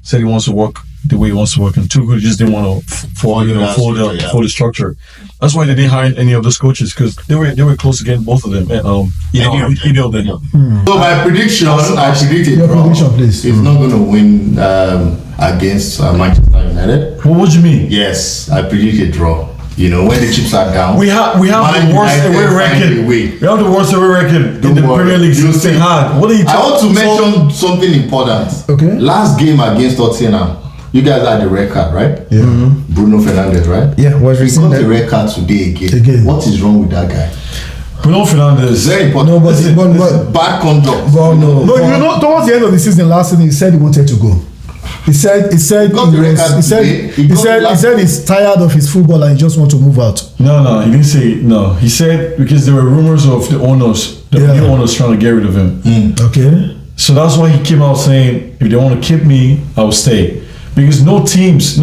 Speaker 6: said he wants to work the way he wants to work, and Tuchel just didn't want to follow the structure. That's why they didn't hire any of those coaches, because they were close to getting both of them. Any of them.
Speaker 2: so my prediction, I predict it.
Speaker 1: Your prediction, please.
Speaker 2: It's not going to win against Manchester United.
Speaker 6: Well, what do you mean?
Speaker 2: Yes, I predict a draw. You know, when the chips are down,
Speaker 6: We have
Speaker 2: Man
Speaker 6: the worst
Speaker 2: United
Speaker 6: away
Speaker 2: find
Speaker 6: record.
Speaker 2: a way.
Speaker 6: We have the worst away record in the
Speaker 2: Don't worry.
Speaker 6: Premier League
Speaker 2: You'll
Speaker 6: since
Speaker 2: see.
Speaker 6: Ten Hag. What are you
Speaker 2: I want to
Speaker 6: talking
Speaker 2: mention something important.
Speaker 1: Okay.
Speaker 2: Last game against Tottenham, you guys had the red card, right?
Speaker 1: Yeah.
Speaker 2: Bruno Fernandes, right?
Speaker 5: Yeah, was
Speaker 2: He
Speaker 5: recent
Speaker 2: got the
Speaker 5: that.
Speaker 2: red card today again.
Speaker 1: Again.
Speaker 2: What is wrong with that guy?
Speaker 6: Bruno Fernandes.
Speaker 2: It's very important.
Speaker 5: No, but-
Speaker 2: Listen,
Speaker 5: but-
Speaker 2: listen, bad conduct.
Speaker 5: Well, no.
Speaker 1: No, you know, towards the end of the season last season, he said he wanted to go. He said
Speaker 2: got the record today. He got the
Speaker 1: he's tired of his football and he just wants to move out.
Speaker 6: No, he didn't say no. He said because there were rumors of the new owners trying to get rid of him.
Speaker 1: Okay.
Speaker 6: So that's why he came out saying, if they want to keep me, I'll stay. Because no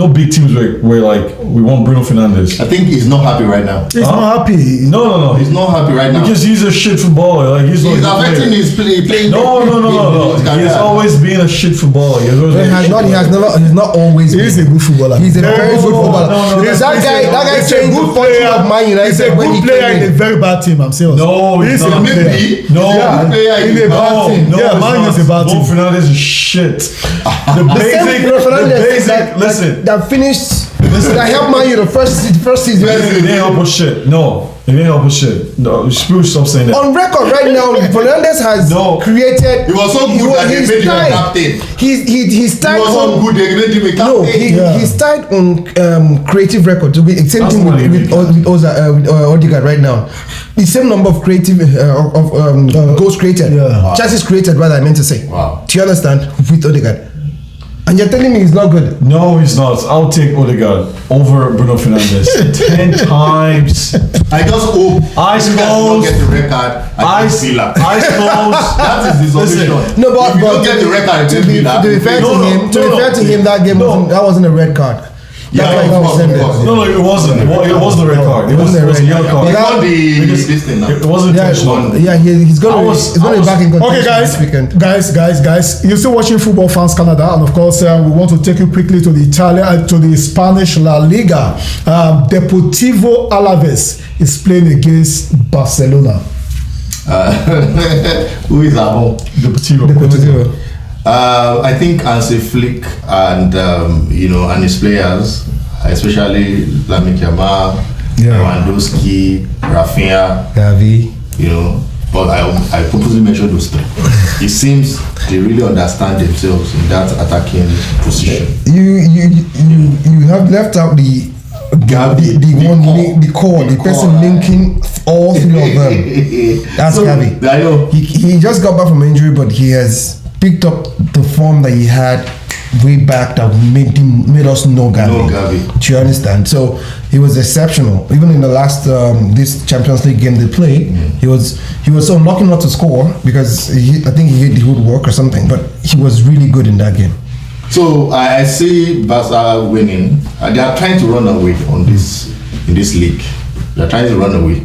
Speaker 6: big teams were like, we want Bruno Fernandes.
Speaker 2: I think he's not happy right now.
Speaker 1: He's not happy.
Speaker 6: No.
Speaker 2: He's not happy right now.
Speaker 6: Because he's a shit footballer. Like he's
Speaker 2: He's
Speaker 6: not a good
Speaker 2: affecting
Speaker 6: player.
Speaker 2: his playing.
Speaker 6: No.
Speaker 2: his career.
Speaker 6: He's always been a shit footballer. He's
Speaker 5: Not always.
Speaker 1: He's a good footballer.
Speaker 5: He's a very good footballer.
Speaker 6: no,
Speaker 5: Because that guy changed the fortune of Man United.
Speaker 1: He's a
Speaker 5: when
Speaker 1: good
Speaker 5: he
Speaker 1: player
Speaker 5: came
Speaker 1: in a
Speaker 5: in.
Speaker 1: very bad team. I'm serious.
Speaker 6: No, he's
Speaker 1: a
Speaker 6: not.
Speaker 1: good player.
Speaker 2: Maybe.
Speaker 6: No.
Speaker 1: Yeah,
Speaker 2: player
Speaker 1: in a bad team.
Speaker 6: No,
Speaker 1: Yeah,
Speaker 6: it's
Speaker 1: Man
Speaker 6: not.
Speaker 1: is a bad
Speaker 6: Bruno
Speaker 1: team.
Speaker 6: Fernandes is shit. The basic. Listen.
Speaker 5: That finished. That helped Man U the first season.
Speaker 6: It didn't help with shit. No, it didn't help with shit. No, stop saying that.
Speaker 5: On record right now, Fernandes has created.
Speaker 2: He was so good that they made him a captain.
Speaker 5: He's
Speaker 2: He
Speaker 5: tied
Speaker 2: was so
Speaker 5: on.
Speaker 2: good they made him a
Speaker 5: No,
Speaker 2: captain.
Speaker 5: he's tied on creative record. Same
Speaker 6: That's
Speaker 5: thing
Speaker 6: what he
Speaker 5: with Odegaard right now. The same number of creative goals created, chances created. Rather, I meant to say.
Speaker 2: Wow.
Speaker 5: Do you understand with Odegaard? And you're telling me he's not good?
Speaker 6: No, he's not. I'll take Odegaard over Bruno Fernandes 10 times.
Speaker 2: I just hope
Speaker 6: Eyes
Speaker 2: you guys don't
Speaker 6: closed.
Speaker 2: get the record against Villa.
Speaker 6: Eyes closed.
Speaker 2: That is the
Speaker 6: Listen.
Speaker 2: solution.
Speaker 5: No, but
Speaker 2: if you don't get the record
Speaker 5: to
Speaker 2: against
Speaker 5: be
Speaker 2: Villa,
Speaker 5: fair
Speaker 6: No,
Speaker 5: to him, that game wasn't a red card.
Speaker 2: Yeah,
Speaker 5: That's why
Speaker 2: of
Speaker 5: he
Speaker 2: course,
Speaker 5: said
Speaker 2: of
Speaker 5: that.
Speaker 2: course.
Speaker 6: No, it wasn't. It wasn't a red card. It was a yellow card.
Speaker 2: It's
Speaker 5: But
Speaker 2: not the
Speaker 6: because
Speaker 2: this thing now.
Speaker 6: It wasn't intentional.
Speaker 5: Yeah, he's gonna
Speaker 6: I
Speaker 5: be
Speaker 6: was-
Speaker 5: back in contention
Speaker 1: Okay,
Speaker 5: this weekend.
Speaker 1: guys. You're still watching Football Fans Canada, and of course, we want to take you quickly to the Spanish La Liga. Deportivo Alaves is playing against Barcelona.
Speaker 2: Who is at home?
Speaker 6: Deportivo.
Speaker 2: I think Hansi Flick and and his players, especially Lamine Yamal, Lewandowski, Rafinha,
Speaker 5: Gavi.
Speaker 2: But I purposely mentioned those three. It seems they really understand themselves in that attacking position.
Speaker 5: You have left out the core, the person linking all three of them. That's Gavi.
Speaker 2: I know.
Speaker 5: He just got back from injury, but he has picked up the form that he had way back that made us know Gavi. Do you understand? So he was exceptional. Even in the last this Champions League game they played, he was so unlucky not to score because I think he hit the woodwork or something. But he was really good in that game.
Speaker 2: So I see Barca winning. They are trying to run away in this league. They are trying to run away.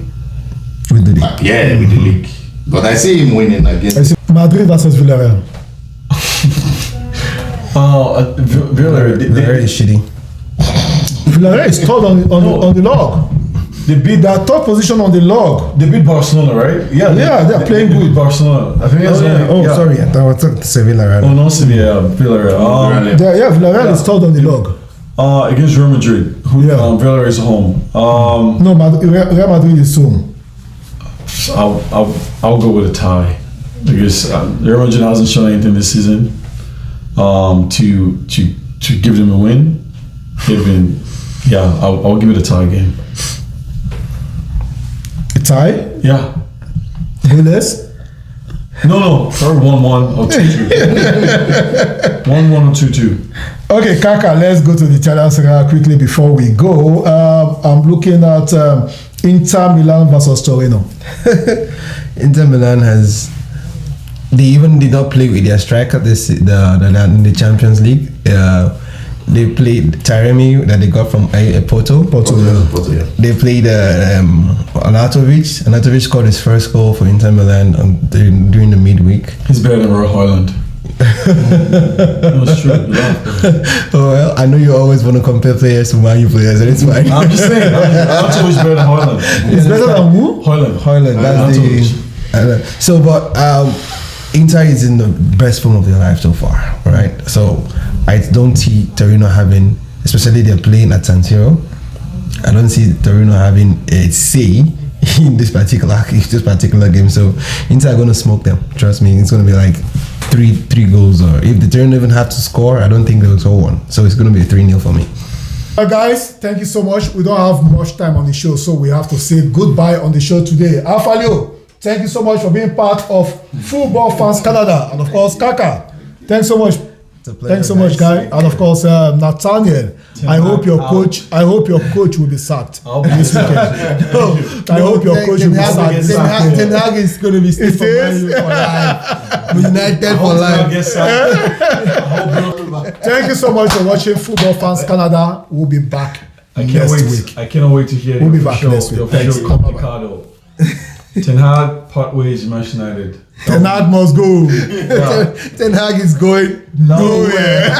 Speaker 5: With the league.
Speaker 2: Yeah, with the league. But I see him winning against
Speaker 1: Madrid versus Villarreal.
Speaker 6: Villarreal
Speaker 5: Very shitty.
Speaker 1: Villarreal is third on the log. They beat that third position on the log.
Speaker 6: They beat Barcelona, right? Yeah,
Speaker 1: they're playing
Speaker 6: they
Speaker 1: good.
Speaker 6: beat Barcelona. I think that's
Speaker 5: Sorry, I thought I was talking to Sevilla right
Speaker 6: Oh
Speaker 5: now.
Speaker 6: no, Sevilla, Villarreal.
Speaker 1: Villarreal is third on the log.
Speaker 6: Against Real Madrid, Villarreal is home.
Speaker 1: No, Real Madrid is home.
Speaker 6: I'll go with a tie because Real Madrid hasn't shown anything this season to give them a win. They've been
Speaker 4: Yeah, I'll give it a tie game.
Speaker 1: A tie?
Speaker 4: Yeah.
Speaker 1: Goodness.
Speaker 4: No, or 1-1 or 2-2. 1-1 or 2-2.
Speaker 1: Okay, Kaka, let's go to the Italian Serie A quickly before we go. I'm looking at Inter Milan versus Torino.
Speaker 5: Inter Milan they even did not play with their striker in the Champions League. They played Taremi that they got from Porto.
Speaker 2: Porto, yeah.
Speaker 5: They played Arnautovic. Arnautovic scored his first goal for Inter Milan during the midweek.
Speaker 4: He's better than Roy Hoyland. No, it's true.
Speaker 5: Oh, well, I know you always want to compare players to Man U players, and it's fine.
Speaker 4: I'm just saying, Arnautovic is better than Hoyland.
Speaker 1: It's better than who?
Speaker 5: Hoyland, that's but Inter is in the best form of their life so far, right? So I don't see Torino having, especially they're playing at San Siro, I don't see Torino having a say in this particular game. So Inter are going to smoke them. Trust me, it's going to be like three goals, or if the Torino even have to score, I don't think they'll score one. So it's going to be a 3-0 for me.
Speaker 1: Guys, thank you so much. We don't have much time on the show, so we have to say goodbye on the show today. Afalio, thank you so much for being part of Football Fans Canada, and of course Kaka. Thanks so much. Thanks so much, guy. And of course, Nathaniel. I hope your coach will be sacked this weekend. I hope your coach will be sacked this weekend.
Speaker 5: Ten Hag is going to be still for life. United for life.
Speaker 1: Thank you so much for watching Football Fans Canada. We'll be back next week.
Speaker 4: I cannot wait to hear
Speaker 1: We'll be back next week. Thanks.
Speaker 4: Ricardo. Ten Hag part ways Manchester United.
Speaker 1: Ten Hag must go.
Speaker 5: Ten Hag is going nowhere.